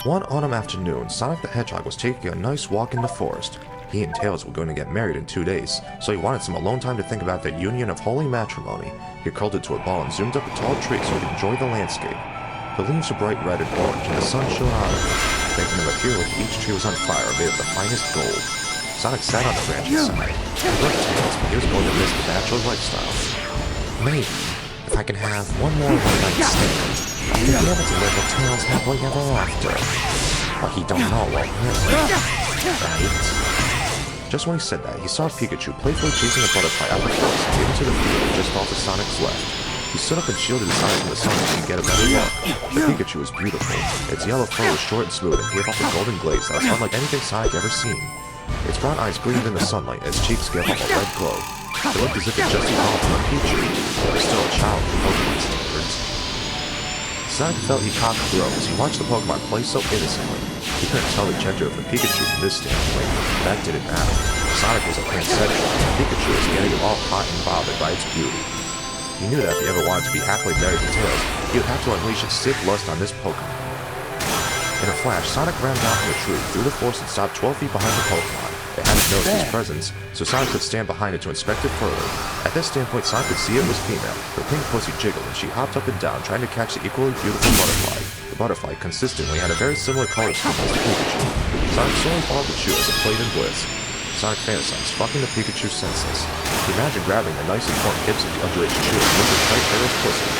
One autumn afternoon, Sonic the Hedgehog was taking a nice walk in the forest. He and Tails were going to get married in 2 days, so he wanted some alone time to think about their union of holy matrimony. He curled into a ball and zoomed up a tall tree so he could enjoy the landscape. The leaves were bright red and orange, and the sun shone on them, making them appear like each tree was on fire, made of the finest gold. Sonic sat on the branch and sighed. He loved Tails, but he was going to miss the bachelor lifestyle. Maybe, if I can have one more one-night stand, I'll be able to live with Tails happily ever after. But he don't know what right? Just when he said that, he saw Pikachu playfully chasing a butterfly out the forest and into the field just off of Sonic's left. He stood up and shielded his eyes from the sun so he could get a better look. The Pikachu was beautiful. Its yellow fur was short and smooth and gave off a golden glaze that was unlike anything Sonic ever seen. Its brown eyes gleamed in the sunlight and its cheeks gave off a red glow. It looked as if it just evolved from a Pichu, but it was still a child in Pokemon standards. Sonic felt he cocked throat as he watched the Pokemon play so innocently. He couldn't tell the gender of the Pikachu from this standpoint. That didn't matter. Sonic was a pansexual, and Pikachu was getting it all hot and bothered by its beauty. He knew that if he ever wanted to be happily married to Tails, he would have to unleash his sick lust on this Pokemon. In a flash, Sonic ran down from the tree, through the forest, and stopped 12 feet behind the Pokemon. It hadn't noticed his presence, so Sonic could stand behind it to inspect it further. At this standpoint, Sonic could see it was female. Her pink pussy jiggled, and she hopped up and down, trying to catch the equally beautiful butterfly. The butterfly consistently had a very similar color scheme as the Pikachu. Sonic slowly followed the chew as it played in bliss. Sonic fantasized, fucking the Pikachu senseless. He imagined grabbing the nice and plump hips of the underage chew and lifting tight hairless pussy.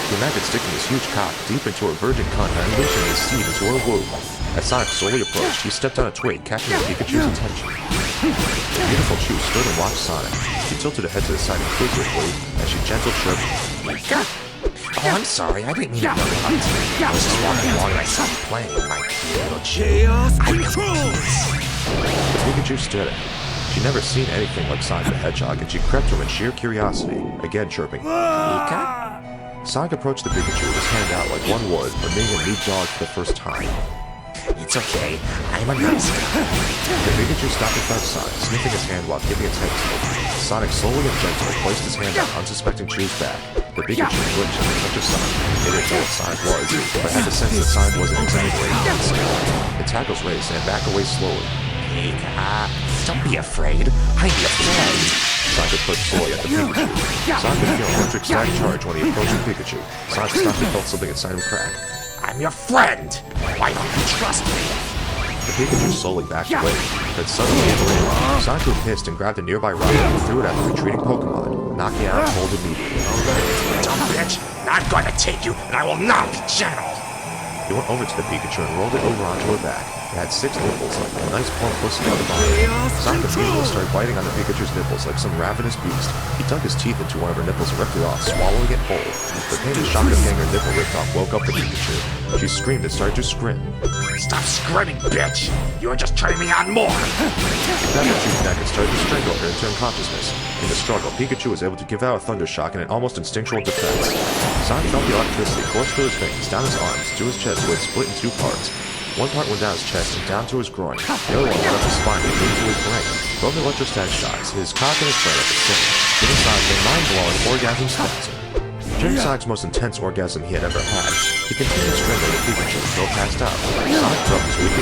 He imagined sticking his huge cock deep into her virgin cunt and unleashing his seed into her womb. As Sonic slowly approached, he stepped on a twig, catching the Pikachu's attention. The beautiful Chew stood and watched Sonic. She tilted her head to the side inquisitively as she gentle chirped, "Oh, I'm sorry, I didn't mean to interrupt. I was just walking along and I saw you playing, my little Chaos controls!" The Pikachu stood at him. She'd never seen anything like Sonic the Hedgehog, and she crept to him in sheer curiosity, again chirping, "Pika?" Sonic approached the Pikachu with his hand out like one would when meeting a new dog for the first time. "It's okay, I'm a nice guy." The Pikachu stopped in front of Sonic, sniffing his hand while giving its head tilt. Sonic slowly and gently placed his hand on unsuspecting Chew's back. The Pikachu flinched at the touch of Sonic. It didn't know what Sonic was, but had the sense that Sonic wasn't intimidating him. Its hackles raised and it backed away slowly. "Pika, don't be afraid, I'm your friend." Sonic approached slowly at the Pikachu. Sonic could feel an electric static charge when he approached the Pikachu. Sonic stopped and felt something inside him crack. "I'm your friend! Why don't you trust me?" The Pikachu slowly backed away, then suddenly it ran. Sonic grew pissed and grabbed a nearby rock and threw it at the retreating Pokemon, knocking it out cold immediately. "Dumb bitch! I'm going to take you, and I will not be gentle!" He went over to the Pikachu and rolled it over onto her back. It had 6 nipples, like a nice plump pussy on the bottom. Sonic immediately started biting on the Pikachu's nipples like some ravenous beast. He dug his teeth into one of her nipples and ripped it off, swallowing it whole. The pain and shock of getting her nipple ripped off woke up the Pikachu. She screamed and started to scrim. "Stop screaming, bitch! You are just turning me on more!" He grabbed Pikachu's neck and started to strangle her into unconsciousness. In the struggle, Pikachu was able to give out a thunder shock in an almost instinctual defense. Sonic felt the electricity course through his veins, down his arms, to his chest, where it split in 2 parts. One part went down his chest and down to his groin. The other one went up his spine and into his brain. Both electrostatic shocks hit his cock and his brain at the same, giving Sonic a mind-blowing orgasm spasm. During Sonic's most intense orgasm he had ever had, he continued strangling the Pikachu until it passed out. Sonic rubbed his weak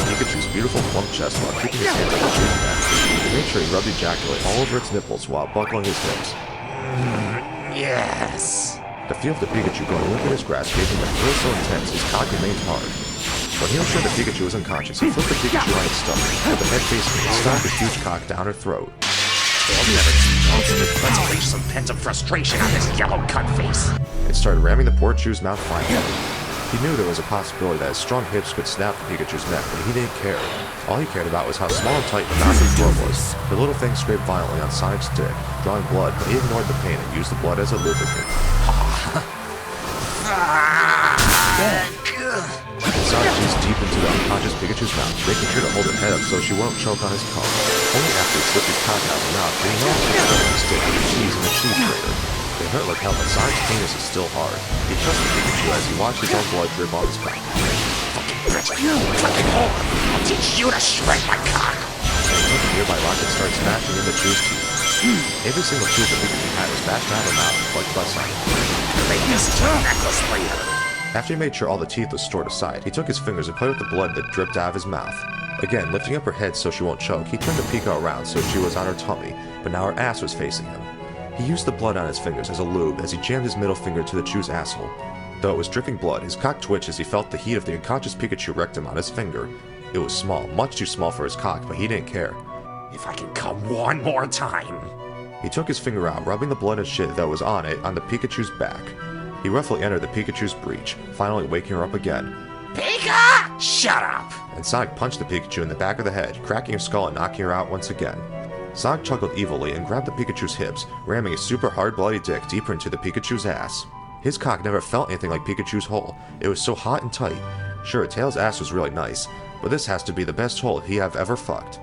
Pikachu's beautiful plump chest while keeping his hands on the Chew's neck. He made sure he rubbed ejaculate all over its nipples while buckling his hips. Yes! The feel of the Pikachu going limp in his grasp gave him a thrill so intense his cock remained hard. When he was sure the Pikachu was unconscious, he flipped the Pikachu on its stomach, with the head facing and stuck his huge cock down her throat. "Tails never exploded. Let's unleash some pent-up frustration on this yellow cunt face." It started ramming the poor Chew's mouth finally. He knew there was a possibility that his strong hips could snap the Pikachu's neck, but he didn't care. All he cared about was how small and tight the mouth of his throat was. The little thing scraped violently on Sonic's dick, drawing blood, but he ignored the pain and used the blood as a lubricant. Sonic reached deep into the unconscious Pikachu's mouth, making sure to hold her head up so she won't choke on his cock. Only after he slipped his cock out of her mouth did he know he was throwing a stick with cheese in a cheese grater. They hurt like hell, but Sonic's penis is still hard. He trusted Pikachu as he watched his own blood drip off his cock. "Fucking bitch! Fucking whore! I'll teach you to shred my cock!" And he took a nearby rock and started smashing into Chew's teeth. Every single tooth that Pikachu had was bashed out of her mouth, collected by Sonic. "Make this to a necklace later." After he made sure all the teeth was stored aside, he took his fingers and played with the blood that dripped out of his mouth. Again, lifting up her head so she won't choke, he turned the Pika around so she was on her tummy, but now her ass was facing him. He used the blood on his fingers as a lube as he jammed his middle finger to the Chew's asshole. Though it was dripping blood, his cock twitched as he felt the heat of the unconscious Pikachu rectum on his finger. It was small, much too small for his cock, but he didn't care. If I can come one more time. He took his finger out, rubbing the blood and shit that was on it on the Pikachu's back. He roughly entered the Pikachu's breach, finally waking her up again. Pika! Shut up! And Sonic punched the Pikachu in the back of the head, cracking her skull and knocking her out once again. Sonic chuckled evilly and grabbed the Pikachu's hips, ramming his super hard bloody dick deeper into the Pikachu's ass. His cock never felt anything like Pikachu's hole. It was so hot and tight. Sure, Tails' ass was really nice, but this has to be the best hole he have ever fucked.